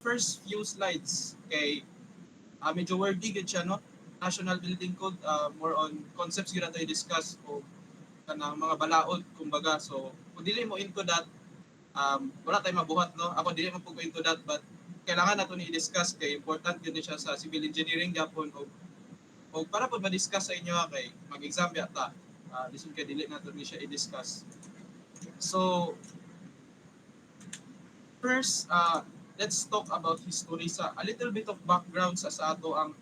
first few slides kay medyo wordy gid siya no. National Building Code, more on concepts gyud ato i-discuss o kanang mga balaod kumbaga. So kung dili mo into that, wala tayong mabuhat no. Ako dili mo pug into that, but kailangan nato ni i-discuss kay important gyud ni siya sa civil engineering gyapon o para po ma-discuss sa inyo kay mag-exam yata. Lisod kay dili nato ni siya i-discuss. So first, let's talk about history sa a little bit of background sa ato ang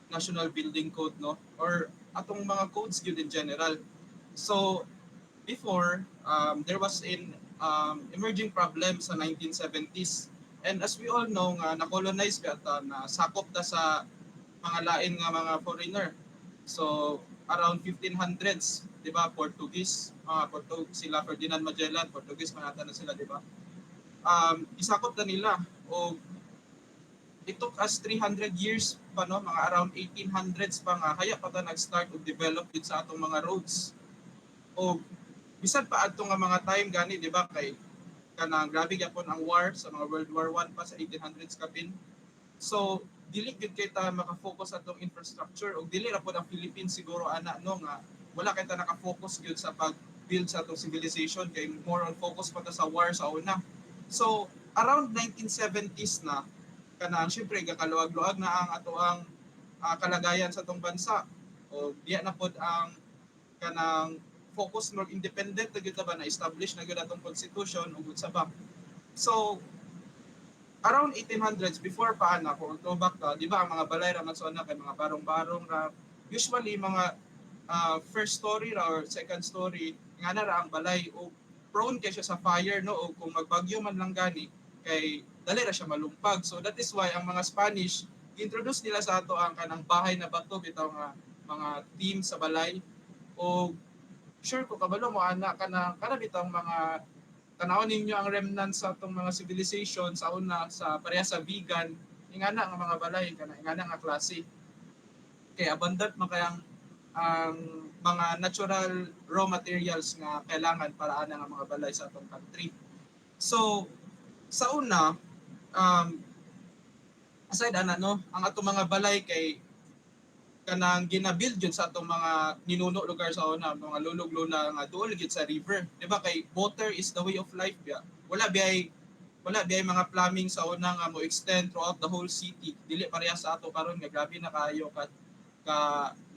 National Building Code no, or atong mga codes gyud in general. So before, there was an emerging problem sa 1970s, and as we all know nga na-colonize bata na sakop ta sa mga lain nga mga foreigner. So around 1500s, di ba, Portuguese, sila Ferdinand Magellan, Portuguese manata na sila, di ba? Isakop na nila o it took us 300 years pa no, mga around 1800s pa nga kaya pa ta nag-start og develop din sa atong mga roads. O bisan pa adto nga mga time gani, di ba, kay kanang grabe gyapon ang war sa mga World War I pa sa 1800s kapin. So dili gyud kay ta maka-focus atong infrastructure o dili ra pod ang Philippines siguro ana no nga wala kay ta naka-focus gyud sa pag-build sa atong civilization kay more on focus pa ta sa war sa una. So around 1970s na kanang syempre gakaluag-luag na ang ato ang kalagayan sa atong bansa o diya na pod ang kanang focus more independent na gyud ba na establish na gyud atong constitution ug sa ba. So around 1800s before pa ana kung to back ta, di ba ang mga balay ra man so ana kay mga barong-barong ra, usually mga first story ra or second story nga na ra ang balay o prone kay siya sa fire no, o kung magbagyo man lang gani kay dali ra siya malumpag. So that is why ang mga Spanish introduce nila sa ato ang kanang bahay na bato bitaw nga mga team sa balay o sure ko kabalo mo ana kana bitang mga tanawon ninyo ang remnants sa atong mga civilization sa una sa pareha sa vegan ingana nga mga balay kana ingana nga klase kay abundant man kay ang mga natural raw materials nga kailangan para ana nga mga balay sa atong country. So sa una, aside ana no, ang atong mga balay kay kanang ginabuild yun sa atong mga ninuno lugar sa una, mga lulog-lula nga duol gid sa river. Di ba kay water is the way of life biya. Wala biyay mga plumbing sa una nga mo extend throughout the whole city. Dili pareha sa ato karon nga grabe na kayo ka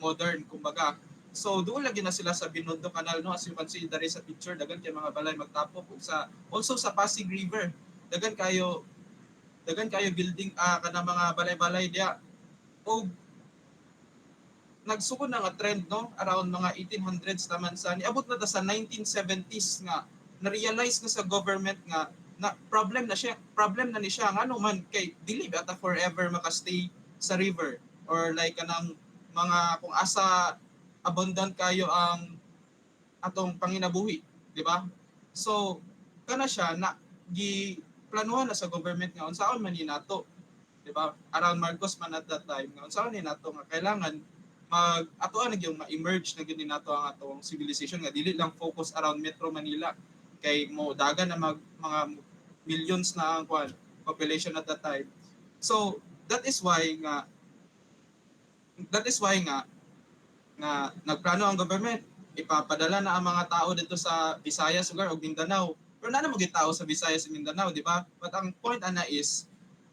modern kumbaga. So duol lagi na sila sa Binondo Canal no, as you can see dari sa picture dagan kay mga balay magtapok ug sa also sa Pasig River. Dagan kayo building kana mga balay-balay diya. O nagsugod na nga trend no around mga 1800s naman sa niabot na ta sa 1970s nga na-realize na sa government nga na problem na ni siya ngano man kay dili ba ta forever makastay sa river or like kanang mga kung asa abundant kayo ang atong panginabuhi, di ba? So kana siya na gi planuhan na sa government nga unsaon man ni nato, di ba? Around Marcos man at that time nga unsaon ni nato nga kailangan atoan yung ma-emerge na gini nato ang atong civilization nga dili lang focus around Metro Manila kay mo dagan na mga millions na ang population at that time. So that is why nga nagplano ang government ipapadala na ang mga tao dito sa Visayas ug Mindanao. Pero na mo gitao sa Visayas ug Mindanao, di ba? But ang point ana is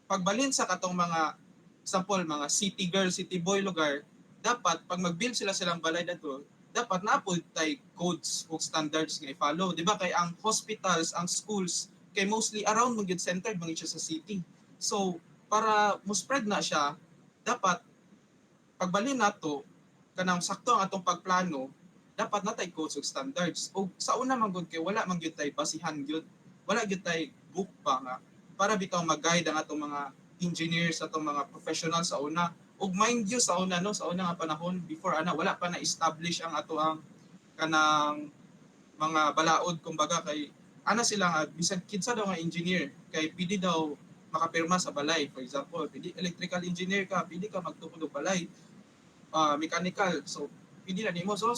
pagbalin sa katong mga example mga city girl, city boy lugar, dapat pag mag-build silang balay dito, dapat naapod tay codes o standards nga i-follow. Di ba kay ang hospitals, ang schools, kay mostly around mo gyud centered man siya sa city. So para mo spread na siya, dapat pagbalin nato kanang sakto ang atong pagplano, dapat natay codes ug standards. O sa una man gud kay wala man gyud tay basihan gyud. Wala gyud tay book pa nga para bitaw mag-guide ang atong mga engineers, atong mga professionals sa una. Ug mind you sa una no, sa una nga panahon before ana wala pa na-establish ang ato ang kanang mga balaod kumbaga kay ana sila nga bisan kinsa daw nga engineer kay pili daw makapirma sa balay. For example, pili electrical engineer ka, pili ka magtukod og balay. Mechanical. So pili na nimo. So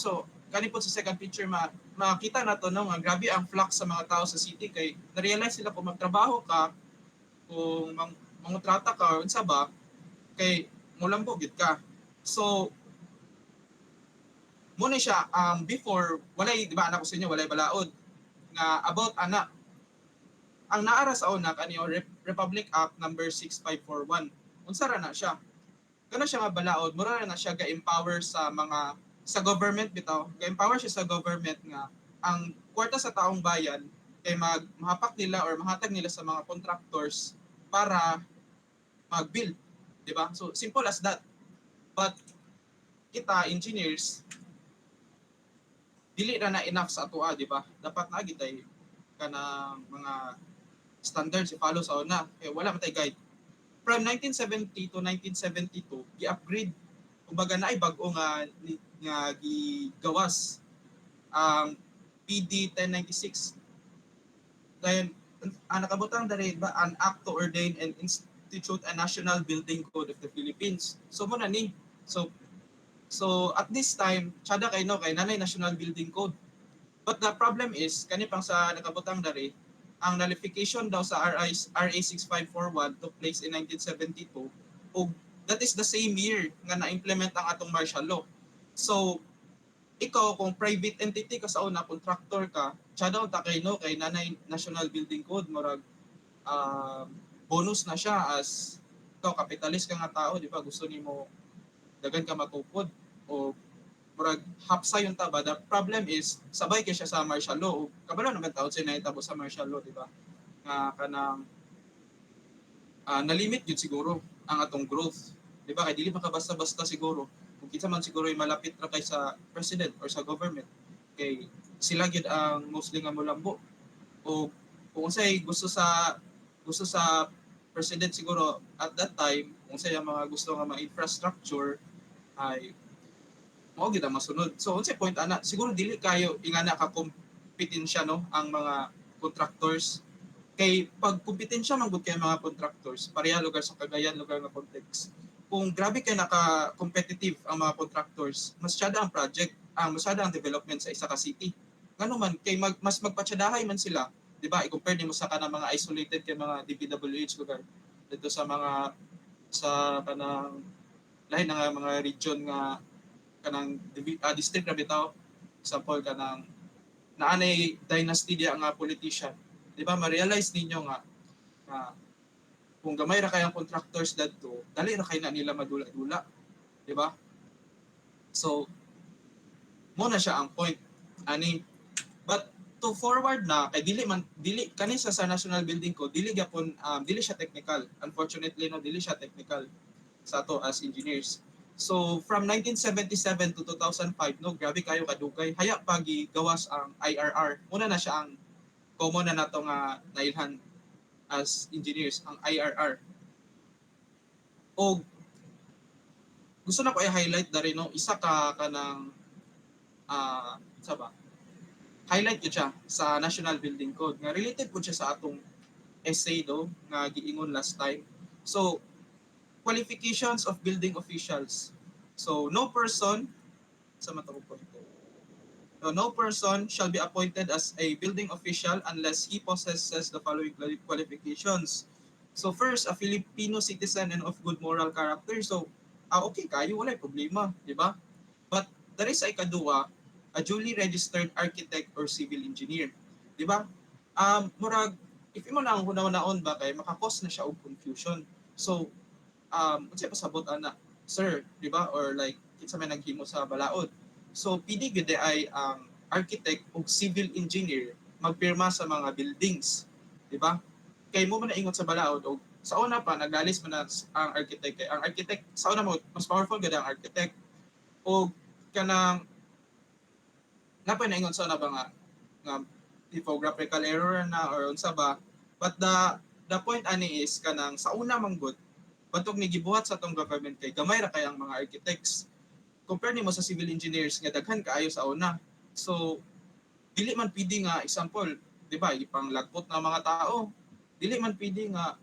kani po sa second picture makita nato no nga grabe ang flux sa mga tao sa city kay na-realize sila kung magtrabaho ka kung mangutrata ka or unsa ba kay mulambo gid ka. So mo na siya before walay di ba anak ko sa inyo walay balaod nga about ana ang naara sa una kaniyo Republic Act number 6541 unsa ra na siya kana siya nga balaod mura na siya ga-empower sa mga sa government bitaw ga-empower siya sa government nga ang kwarta sa taong bayan kay mahapak nila or mahatag nila sa mga contractors para mag-build, di ba? So simple as that. But kita engineers dili ra na enough sa atoa, di ba? Dapat na gid tay kana mga standards i-follow sa una kay wala man tay guide. From 1970 to 1972, gi-upgrade kumbaga naay bag-o nga gigawas ang PD 1096. Then nakabutang dali ba an act to ordain and institute a national building code of the Philippines. So mo na ni. So at this time, tsada kay no kay nanay national building code. But the problem is kani pang sa nakabutang dali ang nullification daw sa RA 6541 took place in 1972 ug that is the same year nga na-implement ang atong martial law. So ikaw kung private entity ka sa una contractor ka siya daw ta kay no kay nanay national building code murag bonus na siya as ikaw capitalist ka nga tao di ba gusto nimo dagan ka matupod o murag hapsa yung taba. The problem is sabay kay siya sa martial law. Kabalo naman taon siya nahitabo sa martial law, di ba? Nga kanang nalimit yun siguro ang atong growth. Di ba? Kay dili makabasta-basta siguro. Kung kinsa man siguro ay malapit ra kay sa president or sa government kay sila gyud ang mostly nga molambo. O kung unsay gusto sa president siguro at that time, kung unsay ang mga gusto nga mga infrastructure ay mao gid ang masunod. So unsay point ana? Siguro dili kayo ingana ka kompetensya no ang mga contractors kay pag kompetensya man gud kay mga contractors pareha lugar sa Cagayan lugar nga context. Kung grabe kay naka-competitive ang mga contractors, mas syada ang project, mas syada ang development sa isa ka city. Ngano man kay mas magpatsadahay man sila, di ba? I-compare nimo sa kanang mga isolated kay mga DPWH lugar dito sa mga sa kanang lahi na nga mga region nga kanang district na bitaw example kanang naanay dynasty dia nga politician di ba ma-realize ninyo nga kung gamay ra kay ang contractors dadto dali ra kay na nila madula-dula di ba so mo na siya ang point ani but to forward na kay dili kani sa national building ko dili gyapon dili siya technical unfortunately no dili siya technical sa ato as engineers. So from 1977 to 2005 no grabe kayo kadugay haya pagi gawas ang IRR. Una na siya ang common na nato nga nailhan as engineers ang IRR. O gusto na ko i-highlight dari no isa ka kanang sa ba? Highlight ko siya sa National Building Code nga related po siya sa atong essay do nga giingon last time. So qualifications of building officials. So no person sa matawag po ito. No person shall be appointed as a building official unless he possesses the following qualifications. So first, a Filipino citizen and of good moral character. So okay kayo wala problema, di ba? But there is ay kadua, a duly registered architect or civil engineer, di ba? Murag if imo na ang hunahunahon ba kay makakos na siya og confusion. So unsay pasabot ana sir di ba or like kinsa may naghimo sa balaod so pili gyud ay ang architect ug civil engineer magpirma sa mga buildings di ba kay mo man ingon sa balaod og sa una pa naglalis man ang architect kay ang architect sa una mo mas powerful gyud ang architect og kanang napay na ingon sa una ba nga typographical error na or unsa ba but the point ani is kanang sa una man gud batog ni gibuhat sa atong government kay gamay ra kay ang mga architects compare nimo sa civil engineers nga daghan kaayo sa una so dili man pwede nga example di ba ipanglagpot na mga tao dili man pwede nga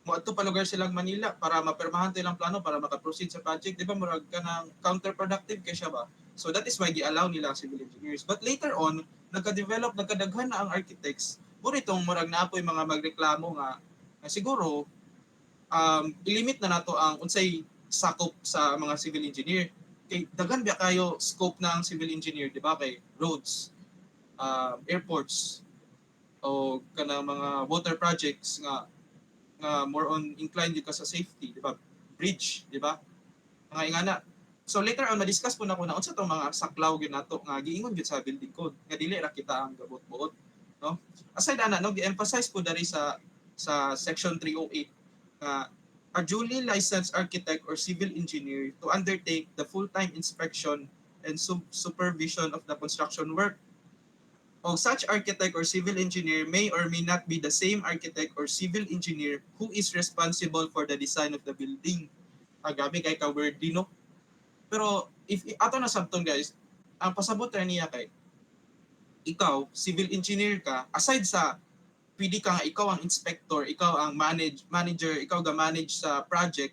moadto pa lugar silang Manila para mapirmahan silang plano para maka-proceed sa project di ba murag kanang counterproductive kay siya ba so that is why gi-allow nila ang civil engineers but later on nagka-develop nagkadaghan na ang architects mo itong murag naapoy mga magreklamo nga siguro ilimit na nato ang unsay sakop sa mga civil engineer. Kay daghan ba kayo scope ng civil engineer, di ba? Kay roads, airports, o kanang mga water projects nga more on inclined ka sa safety, di ba? Bridge, di ba? Mga ingana. So later on ma-discuss po na ko na unsa tong mga saklaw gyud nato nga giingon gyud sa building code nga dili ra kita ang gabot-buot, no? Aside ana no, gi-emphasize po dari sa section 308 nga a duly licensed architect or civil engineer to undertake the full-time inspection and supervision of the construction work. O such architect or civil engineer may or may not be the same architect or civil engineer who is responsible for the design of the building. Gabi kay ka-wordy, no? Pero if ato na sabton guys, ang pasabot ra niya kay ikaw, civil engineer ka, aside sa pwede ka nga ikaw ang inspector, ikaw ang manager, ikaw ga manage sa project,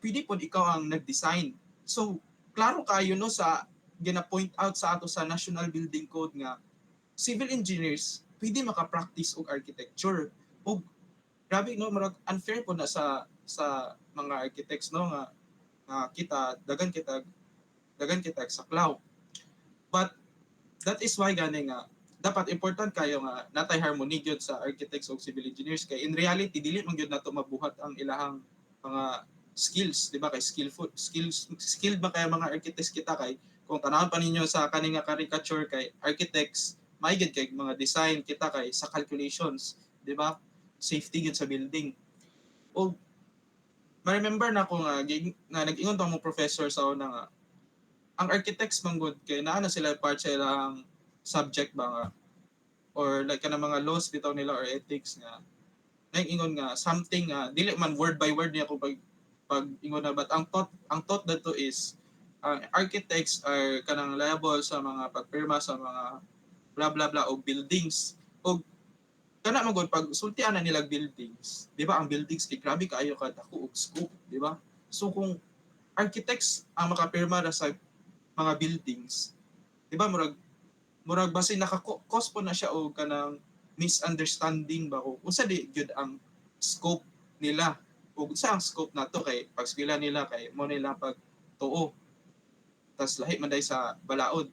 pwede pod ikaw ang nag-design. So, klaro kayo no sa gina-point out sa ato sa National Building Code nga civil engineers pwede maka-practice og architecture. Og grabe no, marag unfair po na sa mga architects no nga kita dagan kita sa cloud. But that is why gani nga dapat important kayo nga natay harmony gyud sa architects ug civil engineers kay in reality dili man gyud nato mabuhat ang ilahang mga skills, di ba? Kay skilled ba kay mga architects kita kay kung tanawon pa ninyo sa kaning nga caricature kay architects may gyud kay mga design kita kay sa calculations, di ba? Safety gyud sa building. O ma-remember na ko nga nag-ingon tong mga professor sa una nga ang architects man good kay naa na sila part sa ilang subject ba nga or like kana mga laws bitaw nila or ethics nga nag-ingon nga something nga dili man word by word niya ko pag ingon na but ang thought dito is architects are kanang liable sa mga pagpirma sa mga blah blah blah og buildings og kana man gud pag sultian na nila buildings, di ba? Ang buildings kay grabe kaayo ka dako og scope, di ba? So kung architects ang makapirma ra sa mga buildings, di ba? Murag basin naka-cause po na siya og kanang misunderstanding ba o unsa di gyud ang scope nila ug unsa ang scope nato kay pagskwela nila kay mo nila pag tuo tas lahi man day sa balaod.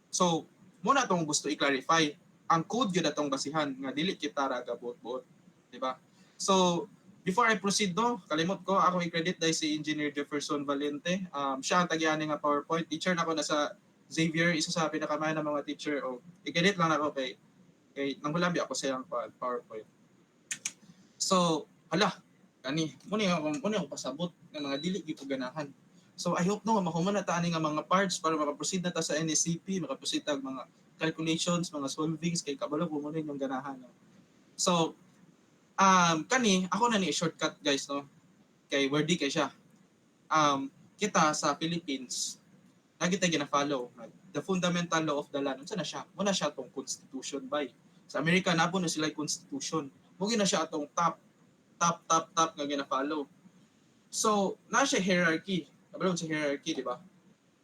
So mo na tong gusto i-clarify ang code gyud atong basihan nga dili kita ra gabot-bot, di ba? So before I proceed no, kalimot ko ako i-credit dai si Engineer Jefferson Valente. Siya ang tagiani nga PowerPoint teacher nako na sa Xavier, isa sa pinakamayan ng mga teacher o i-credit lang ako kay nanghulambi ako sa iyang PowerPoint. So, hala, kani muna yung pasabot ng mga dili gyud ko ganahan. So I hope no mahuman na ta ani nga mga parts para maka-proceed na ta sa NSCP, maka-proceed ta mga calculations, mga solvings kay kabalo mo na yung ganahan. No? So kani ako na ni shortcut guys no. Kay wordy kay siya. Kita sa Philippines lagi tayo gina-follow the fundamental law of the land. Unsa na siya? Muna siya tong constitution by. Sa Amerika nabo na sila constitution. Mugi na siya atong top nga gina-follow. So, na siya hierarchy. Kabalo sa hierarchy, di ba?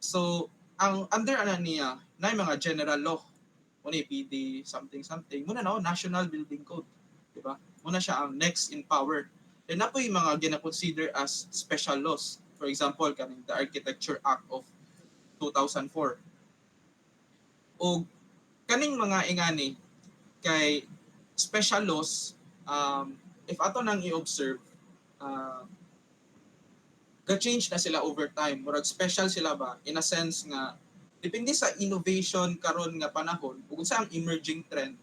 So, ang under ana niya na mga general law. Muna PD something. Muna na National Building Code, di ba? Muna siya ang next in power. Then na po yung mga gina-consider as special laws. For example, kaning the Architecture Act of 2004. O kaning mga ingani kay special laws, if ato nang i-observe, ga-change na sila over time. Murag special sila ba? In a sense nga, depende sa innovation karon nga panahon, kung sa ang emerging trend,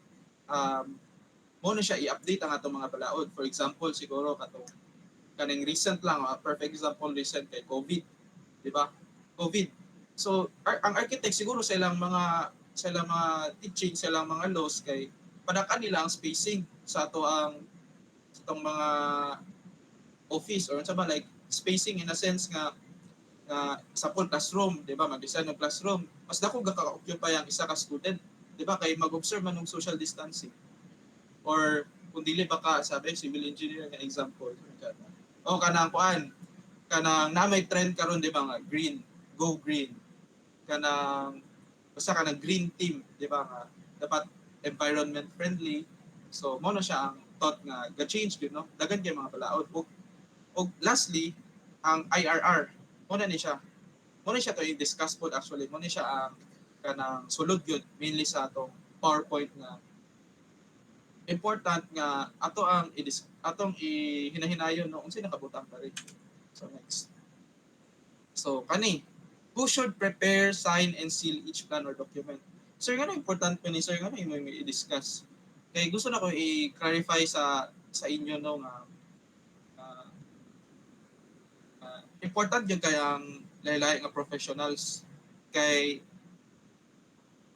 mo na siya i-update ang atong mga balaod. For example, siguro kaning recent lang, perfect example recent kay COVID, di ba? COVID. So, ang architect siguro sa ilang mga teaching, sa ilang mga laws kay padakan nila ang spacing sa ato ang itong mga office or sa ba like spacing in a sense nga sa full classroom, di ba? Mag-design ng classroom. Mas dako gaka-occupy ang isa ka student, di ba? Kay mag-observe man ng social distancing. Or kung dili baka sabi civil engineer nga example. O kanang na may trend karon di ba nga green, go green. Basta kanang green team, di ba nga dapat environment friendly. So mo na siya ang thought nga ga-change gyud no. Dagan kay mga balaod. O lastly, ang IRR. Muna ni siya. Muna siya to i-discuss po actually. Muna siya ang kanang sulod yun mainly sa atong PowerPoint na important nga atong ihinahinayon no unsay nakabutang pa rin. So next. So kani, who should prepare, sign and seal each plan or document? Sir, nga important pa ni sir nga mo i-discuss. Kay gusto na ko i-clarify sa inyo no nga uh, important yung kayang laylay nga professionals kay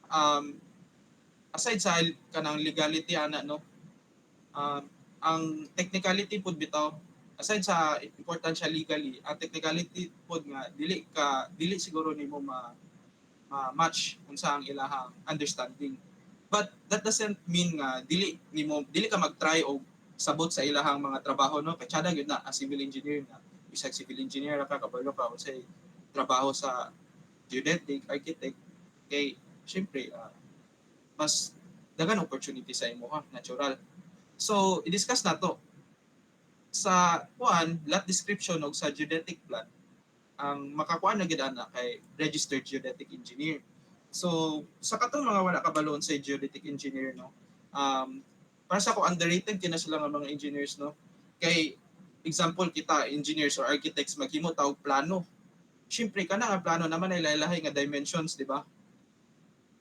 um, aside sa kanang legality ana no ang technicality pud bitaw aside sa importansya legally ang technicality pud nga dili siguro nimo ma-match unsa ang ilahang understanding, but that doesn't mean nga dili ka mag-try og sabot sa ilahang mga trabaho no kay tsada gyud na as civil engineer na bisag civil engineer ka kabalo ka unsay trabaho sa geodetic architect kay syempre mas dagan opportunity sa imo ha natural. So i-discuss na to sa lot description og sa geodetic plan ang makakuha na gid ana kay registered geodetic engineer. So sa katong mga wala kabaloon sa geodetic engineer no para sa ko underrated kina sila nga mga engineers no kay example kita engineers or architects maghimo ta og plano. Syempre kana nga plano naman ay lahi-lahi nga dimensions di ba?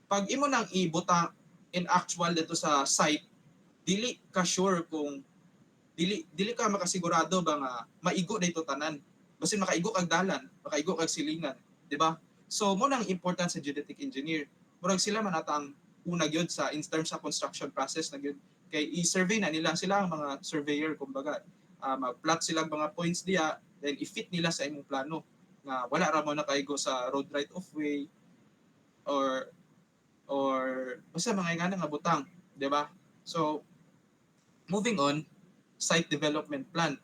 Pag imo nang ibutang in actual dito sa site dili ka sure kung dili ka makasigurado ba nga maigo dito tanan basin makaigo kag dalan makaigo kag silingan di ba so mo nang important sa geodetic engineer murag sila man atang una gyud sa in terms sa construction process na gyud kay i-survey na nila sila ang mga surveyor kumbaga mag-plot sila mga points diya then i-fit nila sa imong plano nga wala ra mo nakaigo sa road right of way or or basta mga nga nga butang di ba so moving on site development plan.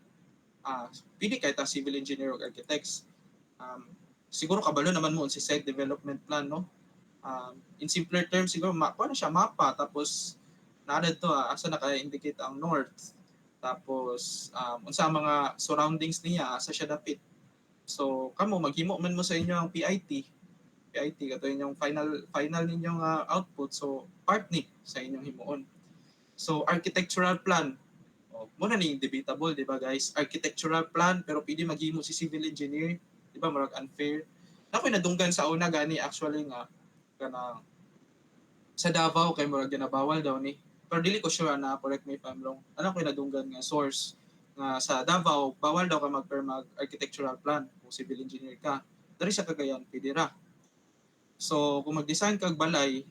Pili kay ta civil engineer o architects. Siguro kabalo naman mo si site development plan no. In simpler terms siguro kuha na siya mapa tapos naadad to asa na kaya indicate ang north. Tapos unsa mga surroundings niya asa siya dapit. So kamo maghimo man mo sa inyo ang PIT. PIT kato inyong final ninyong output so part ni sa inyong himuon. So architectural plan muna ni debatable, di ba guys? Architectural plan, pero pwede maghimo si civil engineer. Di ba, marag unfair. Nako'y nadunggan sa una gani, actually nga, kanang sa Davao, kay marag ginabawal daw ni. Pero dili ko sure na, correct me if I'm wrong. Ano ko'y nadunggan nga source nga sa Davao, bawal daw ka mag architectural plan kung civil engineer ka. Dari sa Cagayan, pwede ra. So, kung mag-design kag balay,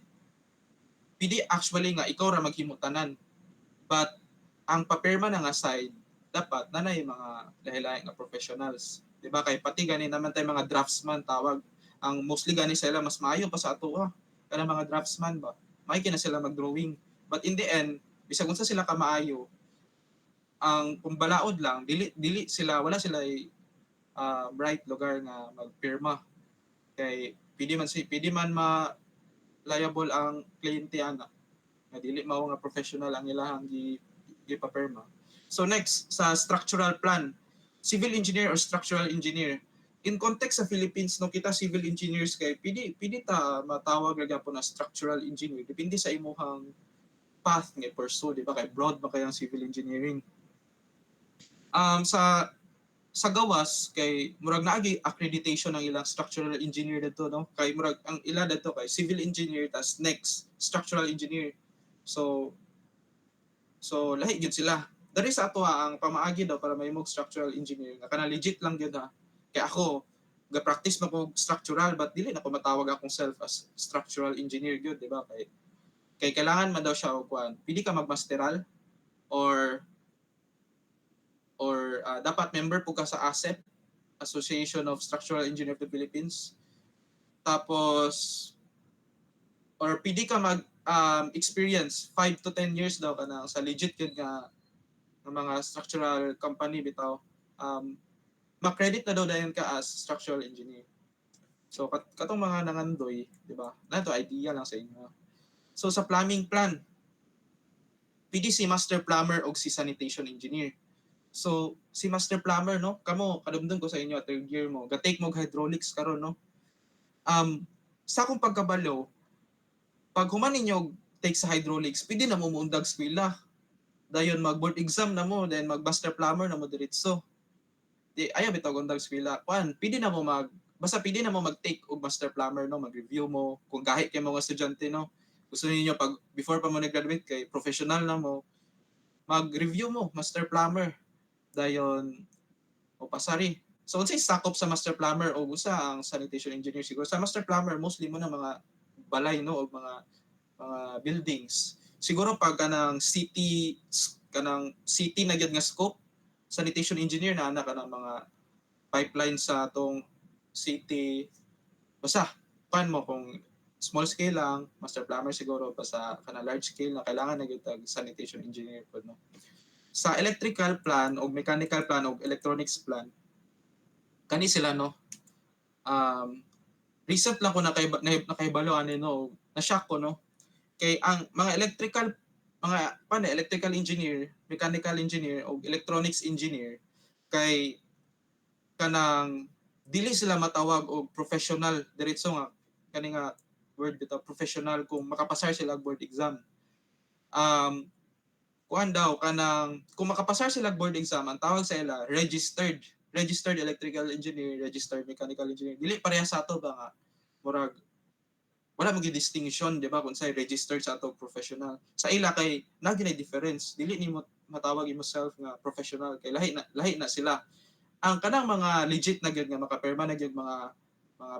pwede actually nga ikaw ra maghimutanan. But ang papirma na nga side dapat nanay mga lahi-lahi nga professionals di ba kay pati gani naman tay mga draftsman tawag ang mostly gani sila mas maayo pa sa ato kana mga draftsman ba may kina sila mag-drawing but in the end bisag unsa sila ka maayo ang kumbalaod lang dili sila wala sila bright lugar nga magpirma kay pwede man ma liable ang kliyente ana nga dili mao nga professional ang ilahang gipapirma. So next, sa structural plan, civil engineer or structural engineer. In context sa Philippines, no kita civil engineers kay pili ta matawag ra gyapon na structural engineer. Depende sa imuhang path nga pursue, di ba? Kay broad ba kayang civil engineering. Sa gawas kay murag naagi accreditation ng ilang structural engineer dito no kay murag ang ila dito kay civil engineer tas next structural engineer so lahi gyud sila dari sa ato ang pamaagi daw para mahimong structural engineer nga kana legit lang gyud kay ako ga-practice man ko structural but dili na ko matawag akong self as structural engineer gyud di ba kay kailangan man daw siya og kuan pili ka magmasteral or dapat member po ka sa ASEP, Association of Structural Engineers of the Philippines. Tapos or pwede ka mag experience 5 to 10 years daw kana sa legit yun nga ng mga structural company bitaw ma-credit na daw dayon ka as structural engineer. So katong mga nangandoy, di ba? Nato idea lang sa inyo. So sa plumbing plan, pwede si master plumber o si sanitation engineer. So si master plumber no, kamo kadumdum ko sa inyo third year mo, ga-take mo hydraulics karon no. Sa akong pagkabalo, pag human ninyo take sa hydraulics, pwede na mo muundag eskwela. Dayon mag-board exam na mo, then mag-master plumber na mo diretso. Di ayaw bitaw undag eskwela. Kuan, pwede na mo basta pwede na mo mag-take og master plumber no, mag-review mo kung gahi kay mga estudyante no. Gusto niyo pag before pa mo nag-graduate kay professional na mo, mag-review mo master plumber. Dayon o pasari. So unsay sakop sa master plumber o usa ang sanitation engineer siguro. Sa master plumber mostly mo na mga balay no o mga buildings. Siguro pag kanang city na gyud nga scope, sanitation engineer na ana kanang mga pipeline sa atong city. Basta pan mo kung small scale lang, master plumber siguro pa sa kana large scale na kailangan na gyud sanitation engineer po no. Sa electrical plan o mechanical plan o electronics plan, kani sila no. Recent lang ko nakaibalo ani no, na-shock ko no. Kay ang mga electrical engineer, mechanical engineer o electronics engineer kay kanang dili sila matawag og professional diretso nga kani nga word bitaw professional kung makapasar sila og board exam. Kuan daw kanang kung makapasar sila board exam ang tawag sa ila registered electrical engineer, registered mechanical engineer. Dili pareha sa ato ba nga murag wala mo distinction di ba kung say registered sa ato professional. Sa ila kay nagi na difference. Dili nimo matawag imself nga professional kay lahi na sila. Ang kanang mga legit na gyud nga makapirma na gyud mga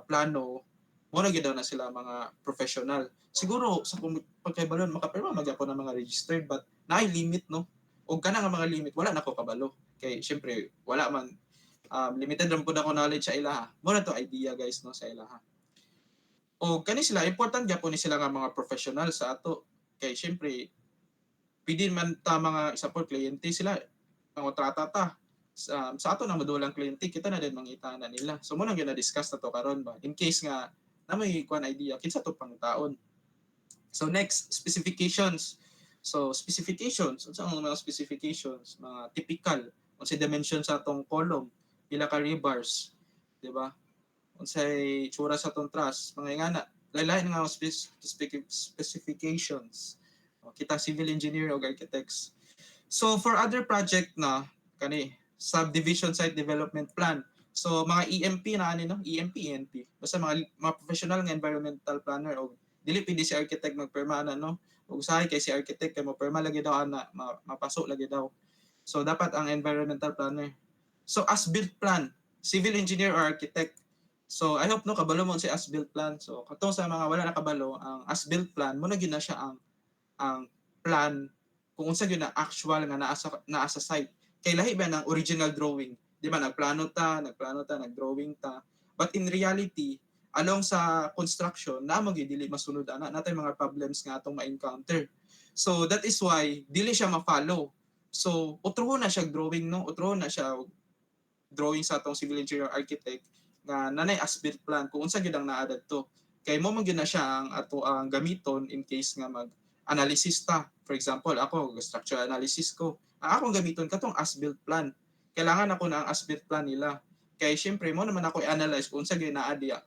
plano mo na gyud na sila mga professional. Siguro sa pagkaibalon makapirma magyapon ng mga registered but naay limit no. Og kana nga mga limit wala na ko kabalo. Kay syempre wala man limited lang pud ako knowledge sa ilaha. Mo na to idea guys no sa ilaha. O kani sila important gyapon ni sila nga mga professional sa ato. Kay syempre pwede man ta mga support kliyente sila ang trata ta sa ato na madulang kliyente kita na din mangita na nila. So mo nang gina-discuss na to karon ba in case nga na may kuan idea kinsa to pang taon. So next specifications. So specifications, unsa ang mga specifications, mga typical unsay dimension sa atong column, pila ka rebars, di ba? Unsay tsura sa atong truss, mga ingana lain-lain nga specifications. Kita civil engineer o architects. So for other project na kani subdivision site development plan. So mga EMP na ani no, EMP, ENP. Basta mga professional nga environmental planner o dili pwede si architect magperma na no. Ug usahay kay si architect kay mo perma lagi daw ana mapasok lagi daw. So dapat ang environmental planner. So as built plan, civil engineer or architect. So I hope no kabalo mo si as built plan. So katong sa mga wala na kabalo, ang as built plan mo na gyud na siya ang plan kung unsa gyud na actual nga naa sa site. Kay lahi ba ng original drawing? Di ba nagplano ta, nagdrawing ta. But in reality, along sa construction, na gyud dili masunod ana natay mga problems nga atong ma-encounter. So that is why dili siya ma-follow. So utrohon na siya drawing no, utrohon na siya drawing sa atong civil engineer architect nga nanay as built plan kung unsa gyud ang naa dadto. Kay mo man gyud na siya ang ato ang gamiton in case nga mag-analysis ta. For example, ako structural analysis ko. Ang akong gamiton katong as-built plan. Kailangan ako na ang as-built plan nila. Kay syempre mo naman ako i-analyze kung unsa gyud naa diya.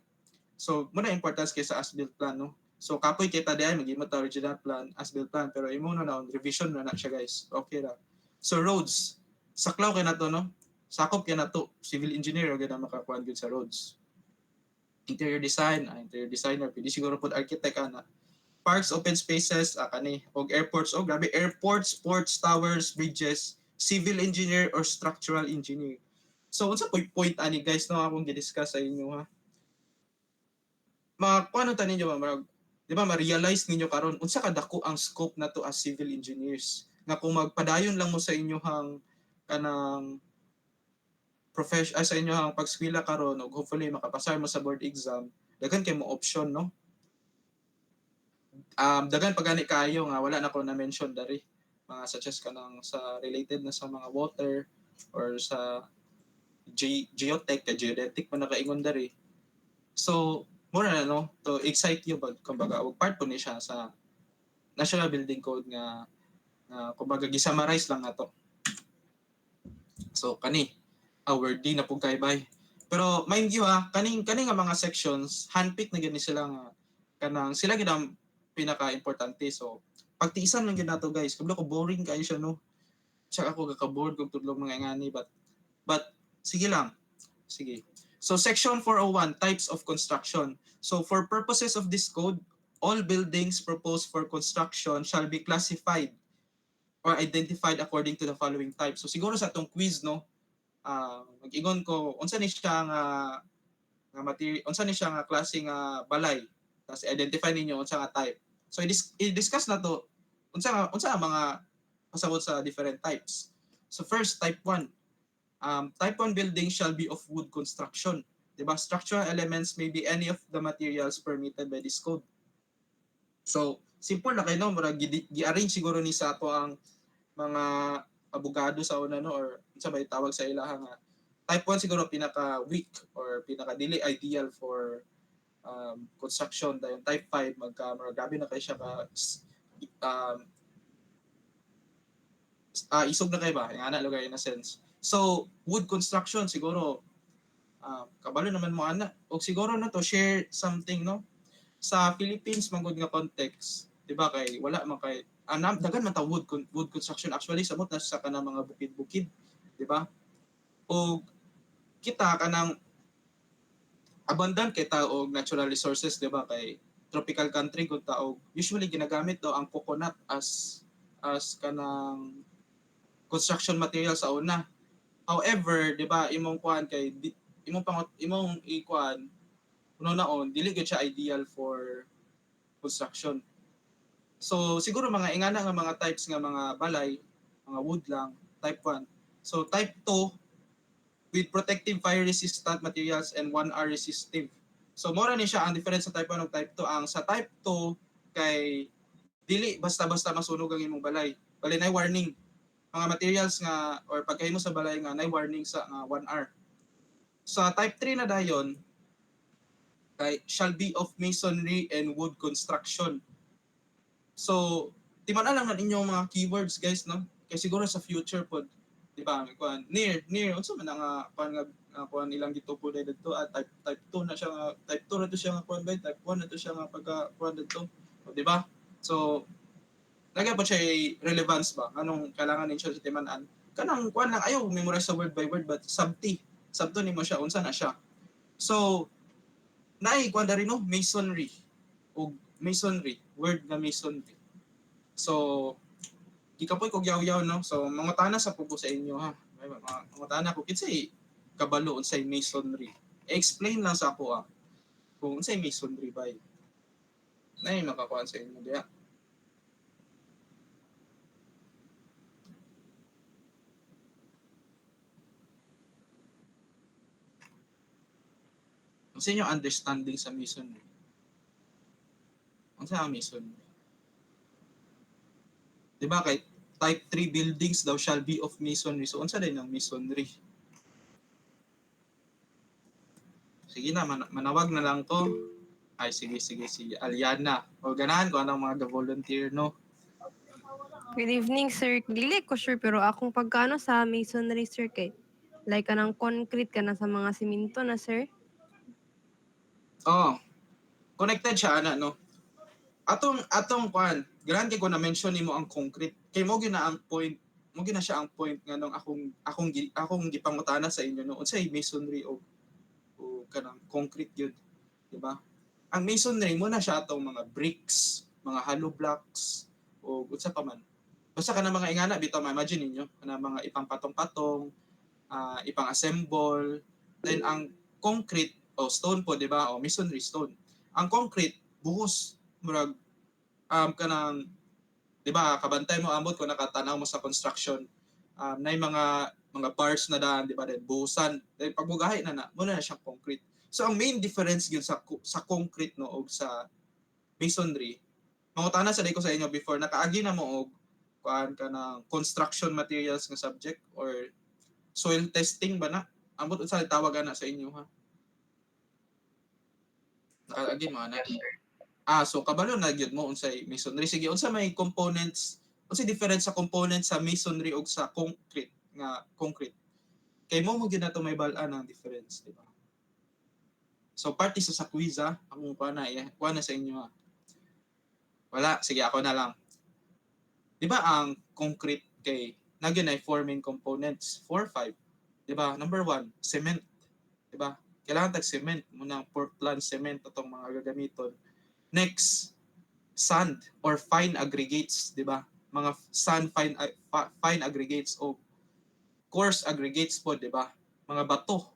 So mo na importance kay sa as-built plan no. So kapoy kita diay magimot ta original plan, as-built plan pero imo na on revision na siya guys. Okay ra. So roads. Saklaw kay nato no. Sakop kay nato civil engineer gyud ang makakuan gyud sa roads. Interior designer, pwede siguro pud architect ana. Parks, open spaces, kani og airports, grabe airports, ports, towers, bridges, civil engineer or structural engineer. So unsa point ani guys no akong gi-discuss sa inyo ha. Kuano ta ninyo ba di ba ma-realize ninyo karon unsa kadako ang scope nato as civil engineers nga kung magpadayon lang mo sa inyohang kanang sa inyohang pagskwela karon ug hopefully makapasar mo sa board exam daghan kay mo option no. Daghan pagani kayo nga wala na ko na mention dari mga such as kanang sa related na sa mga water or sa geotech kay geodetic man nakaingon dari. So mura na no to excite you but kumbaga og part po ni siya sa National Building Code nga kumbaga gi-summarize lang nato. So kani wordy na pug kay bay. Pero mind you kaning nga mga sections handpick na gani sila nga kanang sila gid ang pinaka-importante. So pagtiisan lang gid nato guys. Kablo ko boring kayo siya no. Tsaka ako gaka-bored kung tudlong mga ngani but sige lang. Sige. So section 401 types of construction. So for purposes of this code, all buildings proposed for construction shall be classified or identified according to the following types. So siguro sa atong quiz no, mag-ingon ko unsa ni siya nga material, unsa ni siya nga klase nga balay. Tapos identify ninyo unsa nga type. So i-discuss na to unsa ang mga pasabot sa different types. So first, type 1. Type 1 building shall be of wood construction. Diba? Structural elements may be any of the materials permitted by this code. So, simple na kayo, no? Murag gi-arrange siguro ni sa ato ang mga abogado sa una, no? Or sa may tawag sa ilaha nga. Type 1 siguro pinaka-weak or pinaka-dili ideal for construction. Dahil type 5, gabi na kayo siya isog na kayo ba? Yung anak lugar in a sense. So, wood construction siguro kabalo naman mo ana. O siguro na to share something no sa Philippines manggod nga context, di ba kay wala man kay dagan man ta wood construction actually samot na sa kanang mga bukid-bukid, di ba? O kita kanang abundant kay ta og natural resources, di ba kay tropical country gud ta og usually ginagamit do ang coconut as kanang construction material sa una. However, di ba imong kuan kay imong ikuan uno-naon dili gyud siya ideal for construction. So siguro mga ingana nga mga types nga mga balay, mga wood lang, type 1. So type 2 with protective fire resistant materials and 1R resistive. So mora ni siya ang difference sa type 1 ug type 2. Ang sa type 2 kay dili basta-basta masunog ang imong balay. Bali nay warning. Mga materials nga or pagkahimo sa balay nga nay warning sa 1R. Sa type 3 na dayon, kay shall be of masonry and wood construction. So, timan lang na inyong mga keywords guys, no? Kay siguro sa future pod, di ba? Kuan near unsa man nga kuan ilang dito po dito type 2 na siya nga type 2 na to siya nga kuan ba type 1 na to siya nga pagka kuan dito. Di ba? So, nagyan po siya relevance ba? Anong kailangan ninyo sa timan-an? Kanang kuan lang ayaw memorize sa word by word but sabto nimo siya unsa na siya. So naay kuan rin no masonry o masonry word nga masonry. So gikapoy kog yaw-yaw no. So mangutana sa pugo sa inyo ha. May mangutana ko kinsay kabalo unsay masonry. Explain lang sa ako kung unsay masonry ba. Nay makakuan sa inyo diha. Sa inyo understanding sa masonry. Ano sa masonry? Diba kay type 3 buildings daw shall be of masonry. So unsa din ang masonry? Sige na, manawag na lang ko. Ay, sige. Aliana. O ganahan ko anong mga volunteer, no? Good evening, sir. Dili ko sure, pero akong pagkano sa masonry, sir, kay like kanang concrete ka na sa mga siminto na, sir. Oh, connected siya, no? Atong kwan, grande ko na mention nimo ang concrete. Kay mo gina ang point, mo gina siya ang point nga nung akong gipangutana sa inyo no. Unsay masonry o kanang concrete yun, di ba? Ang masonry mo na siya atong mga bricks, mga hollow blocks o unsa pa man. Basta ka na mga ingana bitaw ma-imagine ninyo na mga ipang-patong-patong, ipang-assemble, then ang concrete o stone po, di ba? O masonry stone. Ang concrete buhos murag kanang di ba kabantay mo ambot kung nakatanaw mo sa construction na mga bars na daan di ba then buhusan then pagbugahay na mo na siyang concrete. So ang main difference gyud sa concrete no og sa masonry mangutana sa ko sa inyo before nakaagi na mo og kuan ka ng construction materials nga subject or soil testing ba na ambot unsa tawag ana sa inyo ha nakaagi mo ana. So kabalo na gyud mo unsay masonry. Sige, unsa may components, unsay difference sa components sa masonry ug sa concrete nga concrete? Kay mo gyud nato may bal-an ang difference, di ba? So party sa quiz ha. Akong kuha na sa inyo ha. Wala, sige ako na lang. Di ba ang concrete kay nagyan ay four main components, 4, 5. Di ba? Number 1, cement. Di ba? Kailangan tag cement muna Portland cement atong mga gagamiton. Next, sand or fine aggregates, di ba? Mga sand fine aggregates o coarse aggregates po, di ba? Mga bato.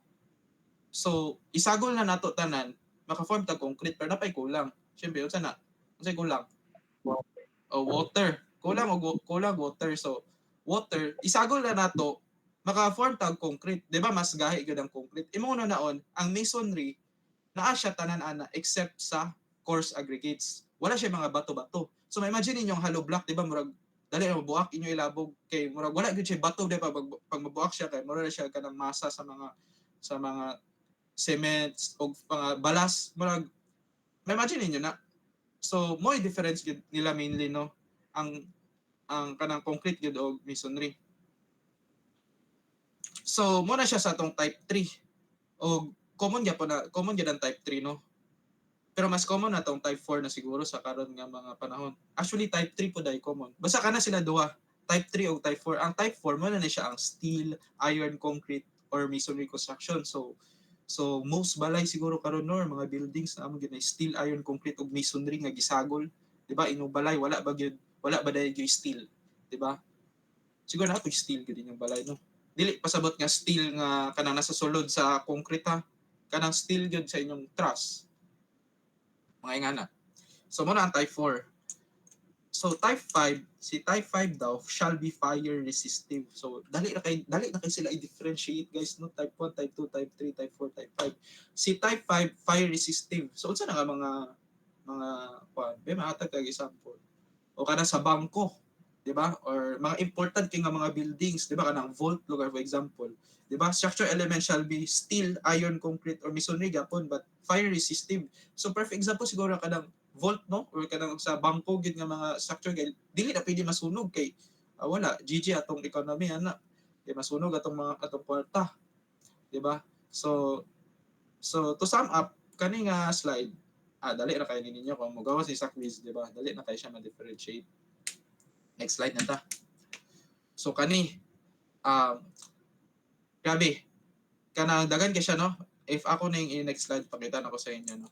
So, isagol na nato tanan, maka-form tag concrete pero napay kulang. Syempre, unsa na? Unsay kulang? O water. Kulang water. So, water, isagol na nato, maka-form tag concrete. Di ba mas gahi gyud ang concrete? Imo na naon, ang masonry naa siya tanan ana except sa coarse aggregates. Wala siya mga bato-bato. So ma-imagine ninyong hollow block, di ba, murag dali na mabuak inyo ilabog kay murag wala gyud siya bato di ba pag mabuak siya kay mura siya kanang masa sa mga cements o mga balas murag ma-imagine ninyo na. So mo difference gyud nila mainly no ang kanang concrete gyud og masonry. So mo na siya sa atong type 3 o common gyud ang type 3 no. Pero mas common na tong type 4 na siguro sa karon nga mga panahon. Actually type 3 po dai common. Basta kana sila duha, type 3 o type 4. Ang type 4 mo na siya ang steel, iron, concrete or masonry construction. So most balay siguro karon no mga buildings na amo gyud steel, iron, concrete ug masonry nga gisagol, di ba? Inyong balay wala ba dai gyud steel, di ba? Siguro na steel gyud yung balay no. Dili pasabot nga steel nga kanang nasa sulod sa concrete ha. Kanang steel gyud sa inyong truss mga ingana. So muna ang type 4. So type 5, si type 5 daw shall be fire resistive. So dali na kay sila i-differentiate guys no, type 1, type 2, type 3, type 4, type 5. Si type 5 fire resistive. So unsa na nga mga mahatag kag example. O kana sa bangko, di ba? Or mga important kay nga mga buildings, di ba, kanang vault lugar for example. Di ba? Structure element shall be steel, iron, concrete or masonry gapon but fire resistive. So perfect example siguro kanang vault no or kanang sa bangko gid nga mga structure kay dili na pwede masunog kay wala GG atong economy ana. Kay masunog atong kwarta, di ba? So to sum up kani nga slide, dali na kay ninyo kung mogawas sa quiz, di ba? Dali na kay siya ma-differentiate. Next slide na ta. So kani grabe kanang dagan kay siya no. If ako na yung next slide pakita na ko sa inyo no.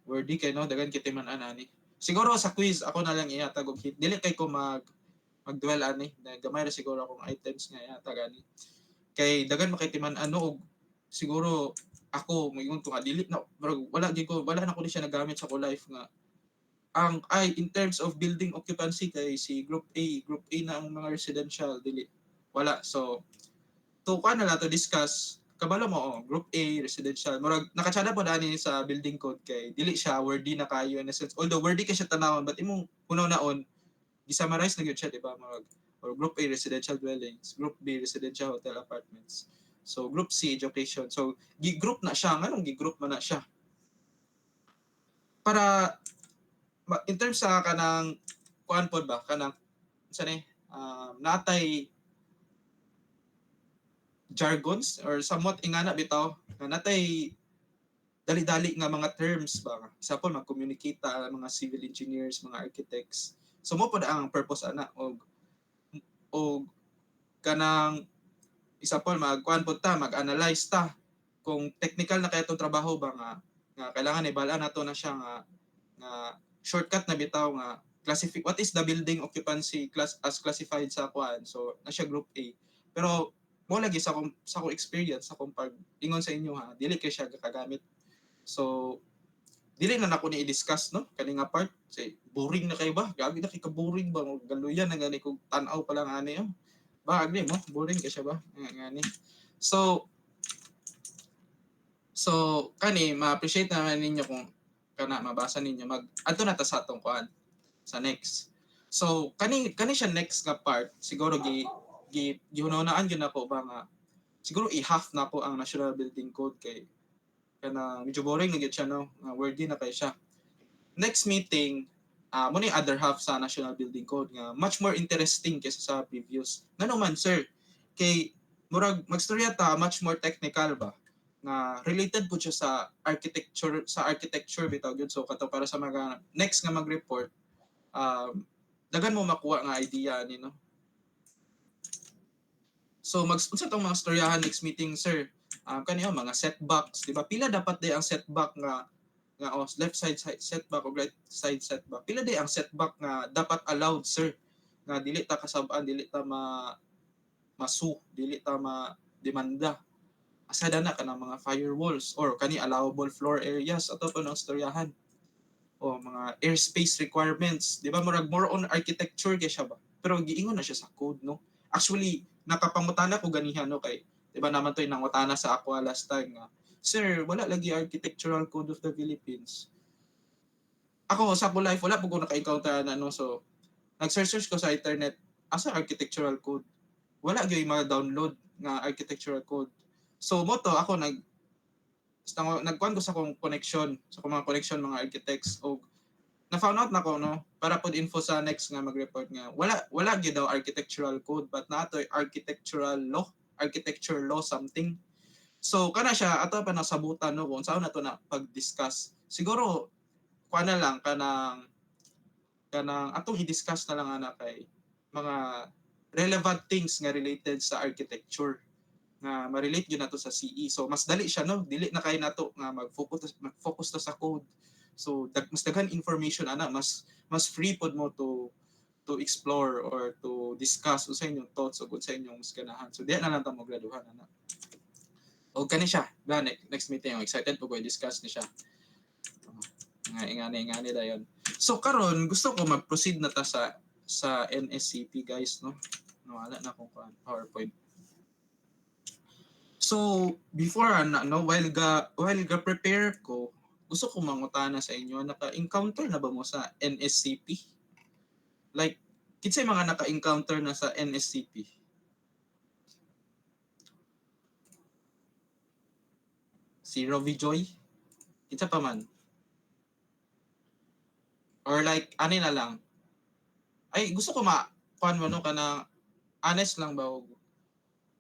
Wordy kay no dagan kay timan ani. Siguro sa quiz ako na lang ihatag og hit. Dili kay ko mag-dwell ani. Gamay ra siguro akong items nga ihatag ani. Kay dagan makitiman og siguro ako moingon ko nga dili na wala na ko siya nagamit sa ko life nga in terms of building occupancy kay si group A na ang mga residential dili wala. So to na to discuss kabalo mo group A residential murag nakatsada po dani sa building code kay dili siya wordy na kayo in a sense, although wordy ka siya tanawon but imong kunaw naon gisummarize na gyud siya, di ba? Murag or group A residential dwellings, group B residential hotel apartments, so group C education. So gi-group na siya, nganong gi-group man na siya para in terms sa kanang kuan pod ba kanang sa ni natay jargons or somewhat ingana bitaw nga natay dali-dali nga mga terms ba. Example mag-communicate ta mga civil engineers, mga architects. So mo pod ang purpose ana og kanang example magkuan pod ta, mag-analyze ta kung technical na kay atong trabaho ba nga kailangan ibala nato na siya nga shortcut na bitaw nga what is the building occupancy class as classified sa kuan. So na siya group A. Pero mo lagi sa akong experience sa akong pag ingon sa inyo ha, dili kay siya gakagamit. So dili na nako ni i-discuss no kani nga part. Say boring na kay ba? Gabi na kay ka boring ba galuyan na gani kog tan-aw pa lang ani ba agni mo boring kay siya ba ngani. So kani ma-appreciate naman ninyo kung kana mabasa ninyo adto na ta sa atong kuan sa next. So kani siya next nga part siguro gihunahunaan gyud nako ba nga siguro i-half na ko ang National Building Code kay kana medyo boring na gyud siya no, wordy na kay siya. Next meeting mo ni other half sa National Building Code nga much more interesting kaysa sa previous. Ngano man sir, kay murag magstorya ta much more technical ba nga related po siya sa architecture bitaw gyud. So kato para sa mga next nga mag-report, dagan mo makuha nga idea ni no. So unsa tong mga storyahan next meeting, sir? Kaniya mga setbacks, di ba? Pila dapat day ang setback nga left side setback o right side setback? Pila day ang setback nga dapat allowed, sir? Nga dili ta kasab-an, dili ta masu, dili ta ma demanda. Asada na kanang mga firewalls or kani allowable floor areas ato pa ng storyahan. O mga airspace requirements, di ba? More on architecture kay siya ba? Pero giingon na siya sa code, no? Actually, nakapangutana ko ganihan, no? Kay, di ba naman to'y nangutana sa ako last time nga, sir, wala lagi architectural code of the Philippines. Ako, sa ako life, wala po ko naka-encounter na, no? So, nag-search ko sa internet, asa architectural code? Wala gyud mga download nga architectural code. So, mo to, ako nagkuhan ko sa akong connection, sa akong mga connection, mga architects, o na-found out na ko, no, para pod info sa next nga mag-report nga, wala gyud daw architectural code, but natoy architecture law something. So, kana siya, ato pa nasabutan, no, kung saan na to na pag-discuss. Siguro, kuha na lang, kanang atong i-discuss na lang ana kay mga relevant things nga related sa architecture nga ma-relate gyud nato sa CE. So mas dali siya, no, dili na kay nato nga mag-focus ta sa code. So mas daghan information ana, mas free pod mo to explore or to discuss sa inyong thoughts o sa inyong ganahan. So diya na lang ta mo graduhan ana. O kani siya, next meeting excited po ko i-discuss ni siya. Nga ingani dayon. So karon gusto ko mag-proceed na ta sa NSCP, guys, no. Wala na akong PowerPoint. So, before while ga prepare ko, gusto ko mangutana sa inyo, naka-encounter na ba mo sa NSCP? Like, kinsay mga naka-encounter na sa NSCP? Si Rovi Joy? Kinsa pa man? Or like, ani na lang? Ay, gusto ko kuan mo no, kana honest lang ba?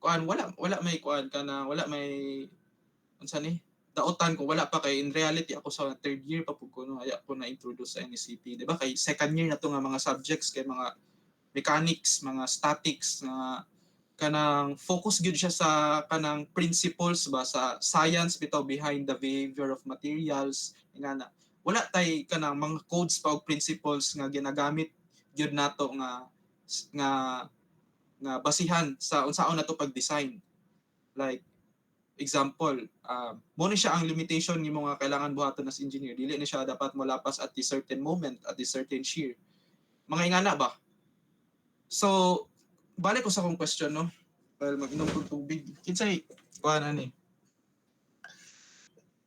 Kuan, wala may kuan kana, wala may unsa ni? Daotan ko wala pa kay in reality ako sa third year pa pud ko, no, ay ako na introduce sa NSCP, di ba? Kay second year na to nga mga subjects kay mga mechanics, mga statics nga kanang focus gyud siya sa kanang principles ba sa science bitaw behind the behavior of materials ingana. Wala tay kanang mga codes pa og principles nga ginagamit gyud nato nga nga basihan sa unsaon nato pag-design. Like example, mo ni siya ang limitation ni mga kailangan buhaton as engineer. Dili ni siya dapat molapas at this certain moment, at this certain shear. Mga ingana ba? So, balik ko sa akong question, no? Well, mag-inom ko tubig. Kinsay, kuha na ni.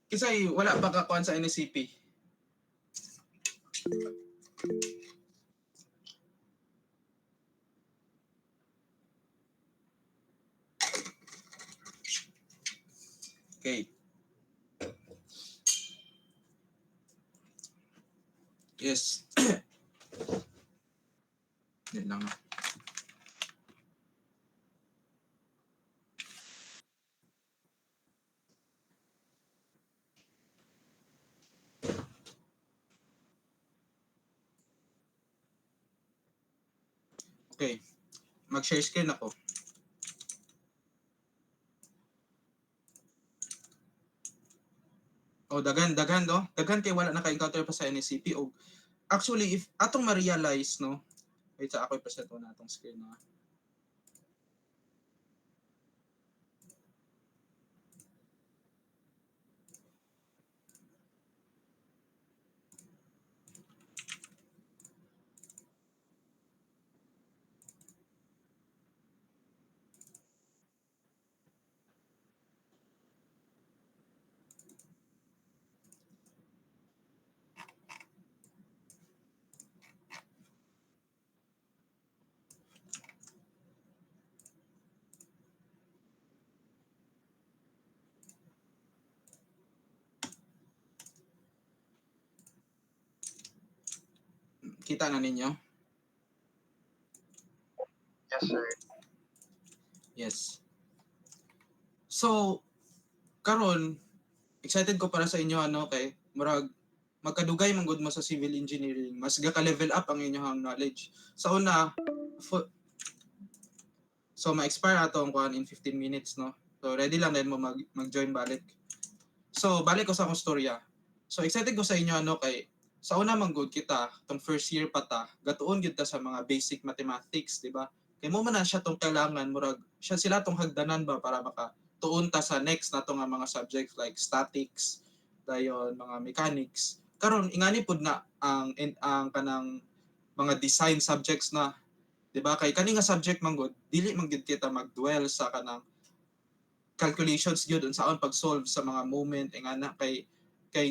Kinsay, wala pa ka kuhan sa NSCP? Okay. Yes. Yan lang. Okay. Mag-share screen ako. O, dagan, no? Dagan kay wala naka-encounter pa sa NSCP. O, actually, if atong ma-realize, no? Wait, sa ako i-present ko na atong screen, no? Kita na ninyo? Yes, sir. Yes. So karon excited ko para sa inyo kay murag magkadugay man gud mo sa civil engineering, mas ga ka level up ang inyong knowledge. Sa una, so ma-expire ato ang kuan in 15 minutes, no? So ready lang din mo mag-join balik. So balik ko sa akong storya. So excited ko sa inyo kay sa una man gud kita tong first year pa ta, gatuon gid ta sa mga basic mathematics, di ba? Kay mo man na siya tong kailangan murag siya sila tong hagdanan ba para maka tuon ta sa next nato nga mga subjects like statics, dayon mga mechanics. Karon ingani pud na ang kanang mga design subjects na, di ba? Kay kani nga subject man gud dili man gid kita mag-dwell sa kanang calculations gyud unsaon pag-solve sa mga moment ingana kay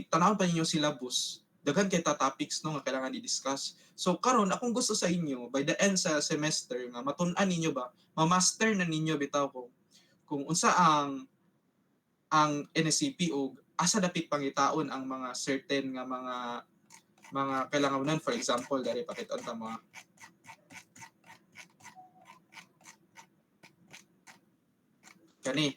tanawon pa ninyo syllabus daghan kay ta topics no nga kailangan i-discuss. So karon akong gusto sa inyo by the end sa semester nga matun-an ninyo ba, ma-master na ninyo bitaw kung unsa ang NSCP o asa dapit pangitaon ang mga certain nga mga kailangan for example dari pakita ta mga kani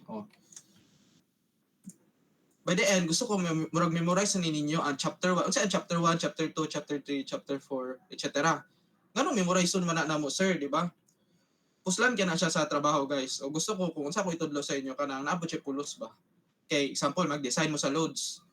by the end gusto ko murag memorize na ninyo ang chapter 1 unsa ang chapter 1, chapter 2, chapter 3, chapter 4, etc. Ngano memorize man na mo sir, di ba? Puslan kaya na siya sa trabaho guys. O gusto ko kung unsa ko itudlo sa inyo kanang naabot siya pulos ba. Kay example mag-design mo sa loads.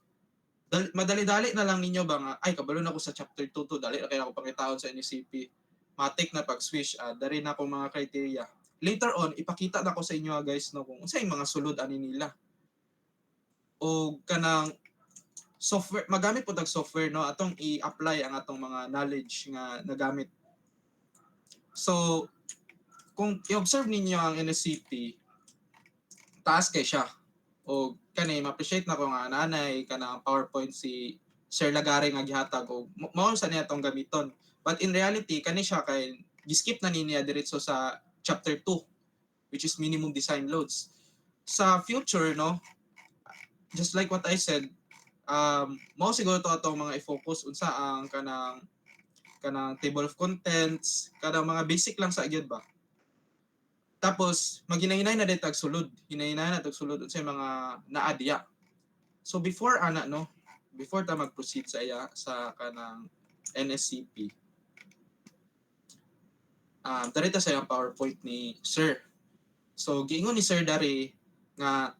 Madali-dali na lang ninyo ba nga ay kabalo na ako sa chapter 2 to dali na kaya ako pangitaon sa NCP. Matik na pag-switch dari na akong mga criteria. Later on ipakita na ko sa inyo guys no kung unsa yung mga sulod ani nila. O kanang software magamit po tag software no atong i-apply ang atong mga knowledge nga nagamit. So kung i-observe ninyo ang NSCP, taas kay siya. O kani ma-appreciate na ko nga nanay kanang PowerPoint si Sir Lagare nga gihatag o mao sa niya tong gamiton. But in reality kani siya kay giskip na niya diretso sa chapter 2 which is minimum design loads. Sa future no, just like what I said, mao siguro to atong mga i-focus unsa ang kanang table of contents, kanang mga basic lang sa gyud ba. Tapos maghinay-hinay na din tag sulod. Hinay-hinay na tag sulod unsay mga naadya. So before ana no, before ta mag-proceed sa sa kanang NSCP. Dari ta sa yung PowerPoint ni Sir. So giingon ni Sir dari nga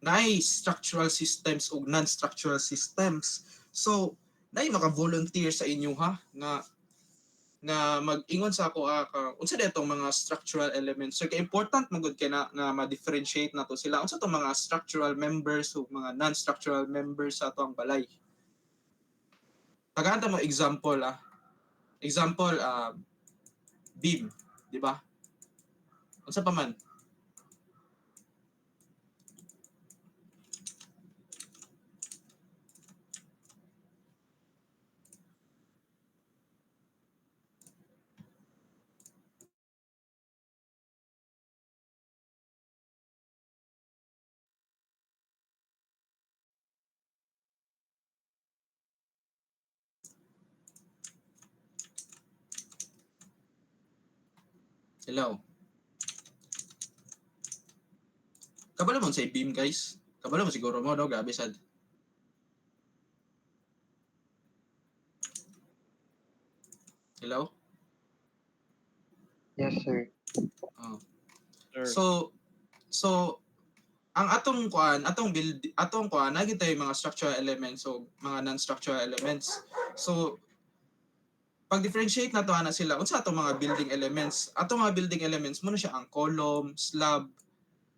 naay structural systems ug non-structural systems. So naay maka-volunteer sa inyo ha nga mag-ingon sa ako unsa ditong mga structural elements. So kay important man gud kay na nga ma-differentiate nato sila. Unsa tong mga structural members ug mga non-structural members sa atong balay. Tagahan ta mo example Example beam, di ba? Unsa pa man? Hello. Kabalo mo sa beam guys. Kabalo mo siguro mo no, grabe sad. Hello? Yes, sir. Oh. Sir. So ang atong kuan nagit tay mga structural elements o mga non-structural elements. So pag differentiate na to ana sila unsa atong mga building elements. Atong mga building elements mo na siya ang column, slab,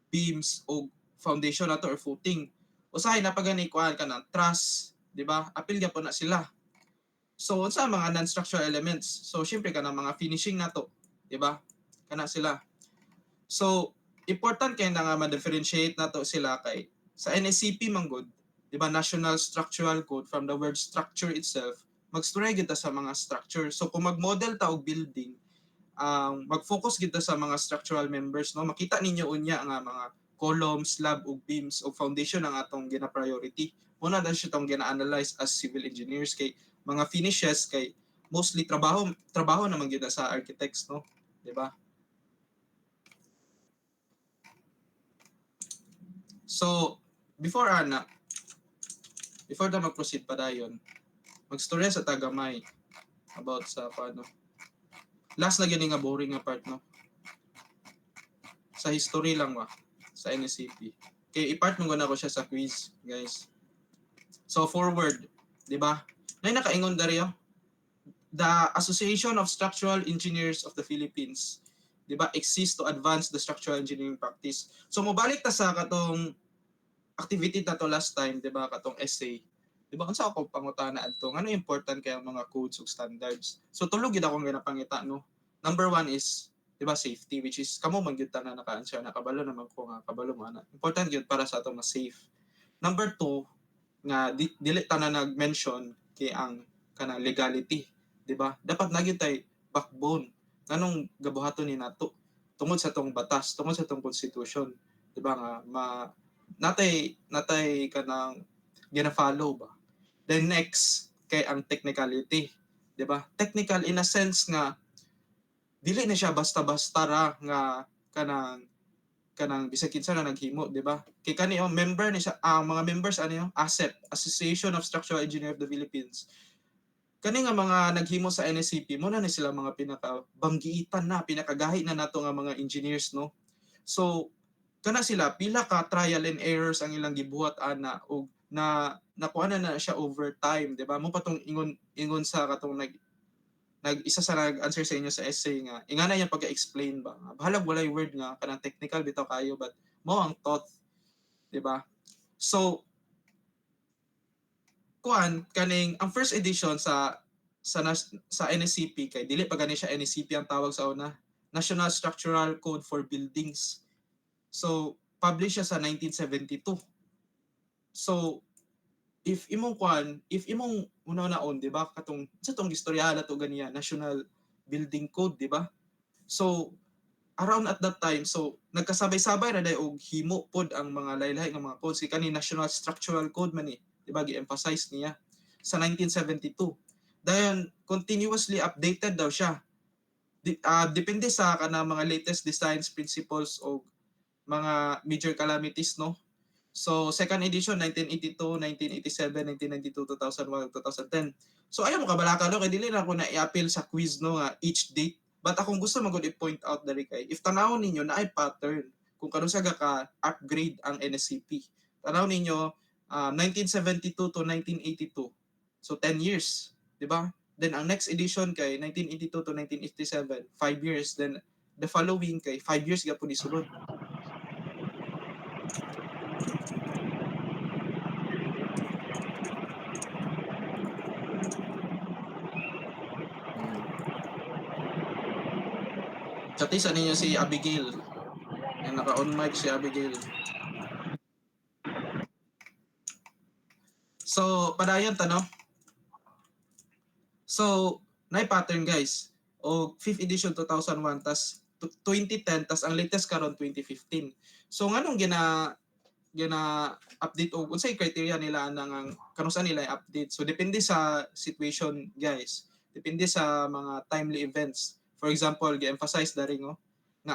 beams o foundation nato or footing. Usahay na pagani kuan kanang truss, di ba? Apil gyapon na sila. So unsa mga non-structural elements? So syempre kanang mga finishing nato, di ba? Kana sila. So important kay na nga ma-differentiate nato sila kay sa NSCP manggod, di ba, National Structural Code, from the word structure itself, mag-story kita sa mga structure. So kung mag-model ta og building, mag-focus kita sa mga structural members, no? Makita ninyo unya nga mga columns, slab ug beams ug foundation ang atong gina-priority. Una na siya tong gina-analyze as civil engineers kay mga finishes kay mostly trabaho naman gyud sa architects, no? Di ba? So before ta mag-proceed pa dayon, magstorya sa tagamay about sa paano. Last na gini nga boring nga part, no. Sa history lang ba sa NSCP. Kay i-part mo na ko siya sa quiz, guys. So forward, di ba? Nay nakaingon dari the Association of Structural Engineers of the Philippines, di ba, exists to advance the structural engineering practice. So mobalik ta sa katong activity na to last time, di ba, katong essay. Di ba, unsa ako pangutana adto, ano important kay ang mga codes ug standards. So tulog gid akong ginapangita, no. Number 1 is, di ba, safety, which is kamo man gyud tanan naka-answer, nakabalo naman ko nga kabalo mo ana. Important gyud para sa ato mas safe. Number 2 nga dili tanan nag-mention kay ang kanang legality, di ba? Dapat na gyud tay backbone nganong gabuhaton ni nato tungod sa tong batas, tungod sa tong constitution, di ba nga natay kanang gina-follow ba. Then next kay ang technicality, di ba? Technical in a sense nga dili na siya basta-basta ra nga kanang bisag kinsa na naghimo, di ba? Kay kani member ni siya, ang mga members ano yung ASEP, Association of Structural Engineers of the Philippines. Kani nga mga naghimo sa NSCP mo na ni sila mga pinakabanggiitan na, pinakagahi na nato nga mga engineers, no. So kana sila pila ka trial and errors ang ilang gibuhat ana og nakuha na siya over time, di ba? Mo patong ingon sa katong isa sa nag-answer sa inyo sa essay nga ingana yung pag-explain ba, bahalag walay word nga kanang technical bitaw kayo, but mo ang thought, di ba? So kaning ang first edition sa NSCP kay dili pa gani siya NSCP ang tawag sa una, National Structural Code for Buildings. So published siya sa 1972. So if imong una-unaon, di ba, katong sa tong istorya na to ganiya, National Building Code, di ba? So around at that time, so nagkasabay-sabay na day og himo pod ang mga lahi-lahi nga mga codes kani National Structural Code man ni, di ba, gi-emphasize niya sa 1972. Dayon continuously updated daw siya. Depende sa kana mga latest designs, principles o mga major calamities, no. So second edition 1982, 1987, 1992, 2001, 2010. So ayaw mo kabalaka no kay dili na ako na i-appeal sa quiz, no, nga each date. But akong gusto magud i-point out dari kay if tanawon ninyo na ay pattern kung kano sa ka upgrade ang NSCP. Tanaw ninyo 1972 to 1982. So 10 years, di ba? Then ang next edition kay 1982 to 1987, 5 years. Then the following kay 5 years gyapon isulod. Chatisan ninyo si Abigail. Yung naka-on mic si Abigail. So, padayon tanong. So, pattern guys. O 5th edition 2001 tas 2010 tas ang latest karon 2015. So nganong gina-update og unsay criteria nila nang kanus nila i-update. So depende sa situation guys. Depende sa mga timely events. For example, gi-emphasize dari nga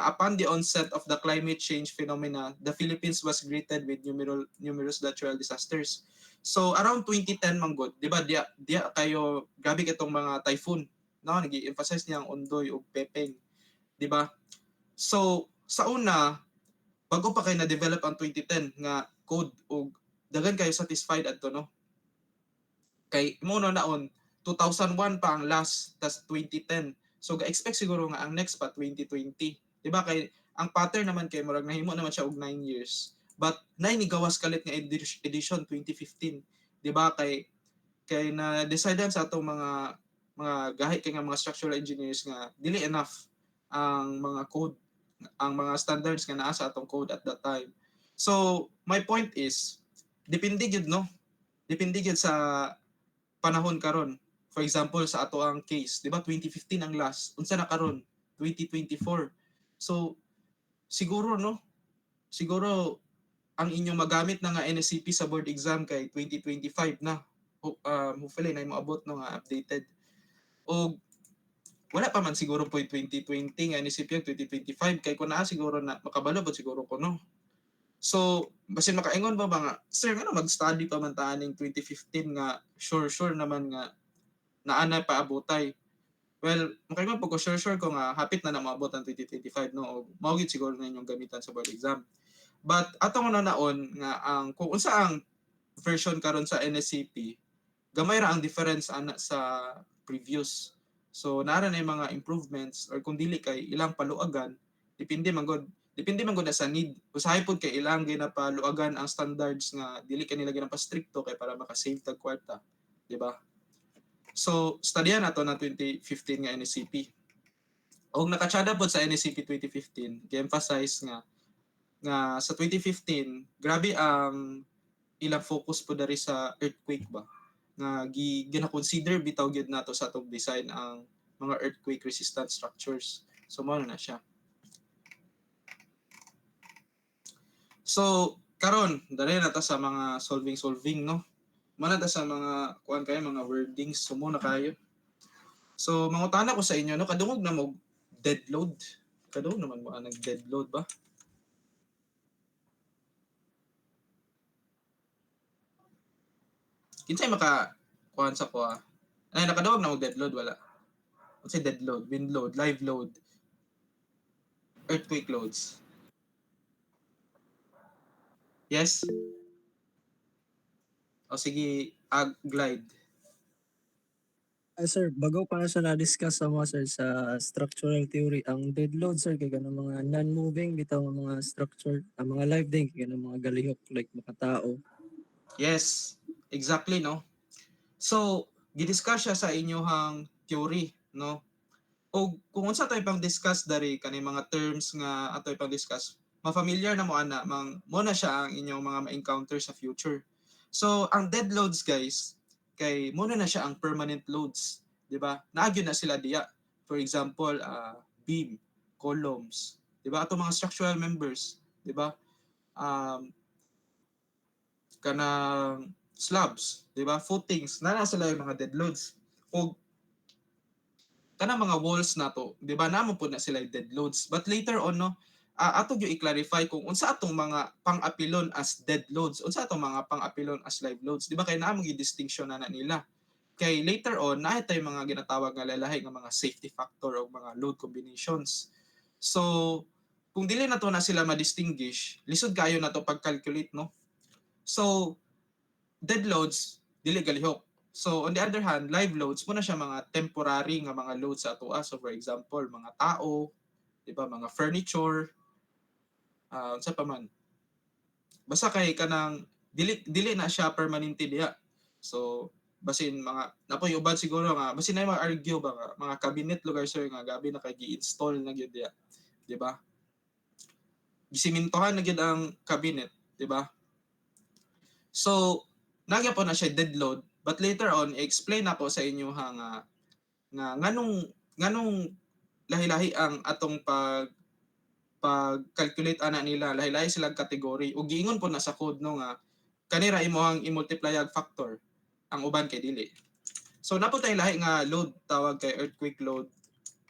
upon the onset of the climate change phenomena, the Philippines was greeted with numerous natural disasters. So around 2010 man gud, di ba, dia kayo grabe kitong mga typhoon, no, nagi-emphasize niya ang Ondoy ug Pepeng, di ba? So sa una, bago pa kay na-develop ang 2010 nga code ug daghan kayo satisfied adto, no? Kay mo naon 2001 pa ang last, tas 2010. So ga-expect siguro nga ang next pa 2020. Di ba, kay ang pattern naman kay murag nahimo naman siya og 9 years. But nay ni gawas kalit nga edition 2015. Di ba, kay na decide sa atong mga gahi kay nga mga structural engineers nga dili enough ang mga code, ang mga standards nga naa sa atong code at that time. So my point is depende gyud, no? Depende gyud sa panahon karon. For example, sa ato ang case, di ba 2015 ang last, unsa na karon 2024. So siguro, no, siguro ang inyong magamit na nga NSCP sa board exam kay 2025 na. Hopefully na moabot, no, nga updated. O wala pa man siguro po 2020 nga NSCP ang 2025 kay kun naa siguro na makabalo ba siguro ko, no. So basin makaingon ba nga, sir, ano mag-study pa man taaning 2015 nga sure naman nga naana pa abotay. Well, makaingon po ko sure ko nga hapit na maabot ang 2025 no, o mao gid siguro na inyong gamitan sa board exam. But atong naon nga ang kung unsa ang version karon sa NSCP, gamay ra ang difference ana sa previous. So nara na yung mga improvements or kung dili kay ilang paluagan, depende man gud na sa need. Usahay pod kay ilang ginapaluagan ang standards nga dili kanila ginapastrikto kay para maka-save tag kwarta, di ba? So studyan nato na 2015 nga NSCP. Og nakatsada pod sa NSCP 2015, gi-emphasize nga sa 2015 grabe ang ilang focus po dari sa earthquake ba nga gina-consider bitaw gyud nato sa atong design ang mga earthquake resistant structures. So mao na siya. So karon dali na ta sa mga solving no. Mana ta sa mga kuan kayo mga wordings sumo na kayo. So mangutana ko sa inyo no, kadungog na mo dead load. Kadungog naman mo ang dead load ba? Kinsay maka kuan sa ko ay nakadawag na mo dead load wala. Unsay dead load, wind load, live load, earthquake loads. Yes? O sige, glide. Sir, bago pa na siya na-discuss sa mga sir sa structural theory, ang dead load sir kay ganang mga non-moving bitaw nga mga structure, ang mga live din kay ganang mga galihok like mga tao. Yes, exactly no. So, gidiscuss siya sa inyohang theory, no? O kung unsa tay pang discuss dari kani mga terms nga atoy pang discuss, ma-familiar na mo ana, mo na siya ang inyong mga ma-encounter sa future. So, ang dead loads guys, kay muna na siya ang permanent loads, di ba? Naagyo na sila diya. For example, beam, columns, di ba? Ato mga structural members, di ba? Kanang slabs, di ba? Footings, na sila yung mga dead loads. O kanang mga walls na to, di ba? Namo po na sila yung dead loads. But later on, no, ato yung i-clarify kung unsa atong mga pang-apilon as dead loads, unsa atong mga pang-apilon as live loads. Di ba? Kaya naamong i-distinction na nila. Kay later on, na tayo mga ginatawag nga lalahi nga mga safety factor o mga load combinations. So, kung dili na to na sila ma-distinguish, lisod kayo na to pag-calculate, no? So, dead loads, dili galihok. So, on the other hand, live loads, muna siya mga temporary nga mga loads sa atoa. So, for example, mga tao, di ba, mga furniture, sa pa man. Basta kay kanang dili na siya permanente diya. So, basin mga napoy ubad siguro nga basin na mga argue ba nga mga cabinet lugar sir nga gabi na kay gi-install na gyud diya, di ba? Gisimintohan na gyud ang cabinet, di ba? So, nagya po na siya dead load, but later on i-explain na po sa inyo nga nganong lahi-lahi ang atong pag-calculate ana nila, lahi-lahi silang kategory ug giingon po na sa code no nga kanira imong i-multiply ag factor ang uban kay dili. So napo tay lahi nga load tawag kay earthquake load,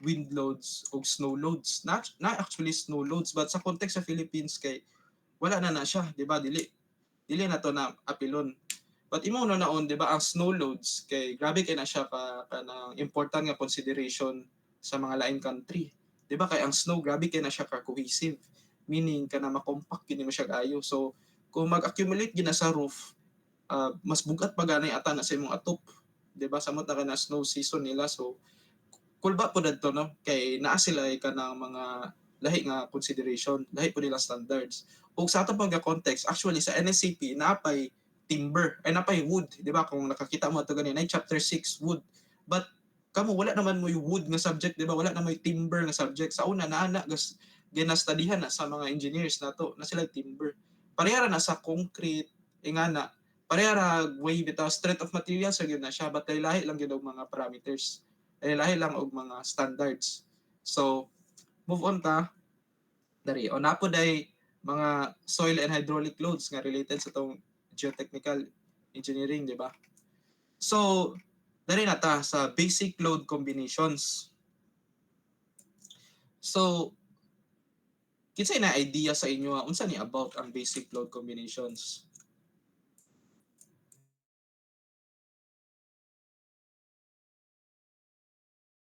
wind loads ug snow loads. Na actually snow loads but sa context sa Philippines kay wala na siya, di ba? Dili na to na apilon. But imo no naon, di ba, ang snow loads kay grabe kay na siya kanang important nga consideration sa mga lain country. Di ba kay ang snow grabe kay na siya ka cohesive, meaning kana makompact gini mo siya kayo. So kung mag-accumulate gina sa roof, mas bugat pa ganay ata na sa imong atop, di ba? Samot na kana snow season nila. So kulba po dadto no kay naa sila kanang mga lahi nga consideration, lahi po nila standards. Ug sa atong pagka-context, actually sa NSCP napay timber, ay napay wood, di ba? Kung nakakita mo ito ganyan, ay chapter 6 wood. But kamo wala naman mo yung wood nga subject, di ba? Wala naman yung timber nga subject. Sa una naana ginastudihan na sa mga engineers nato na sila timber. Parehara na sa concrete, ingana parehara way bitaw strength of materials sa gyud na siya, but lahi lang gyud og mga parameters. Lahi lang og mga standards. So move on ta dari o napo day mga soil and hydraulic loads nga related sa tong geotechnical engineering, di ba? So dari na ta sa basic load combinations. So Kinsay na idea sa inyo unsa ni about ang basic load combinations?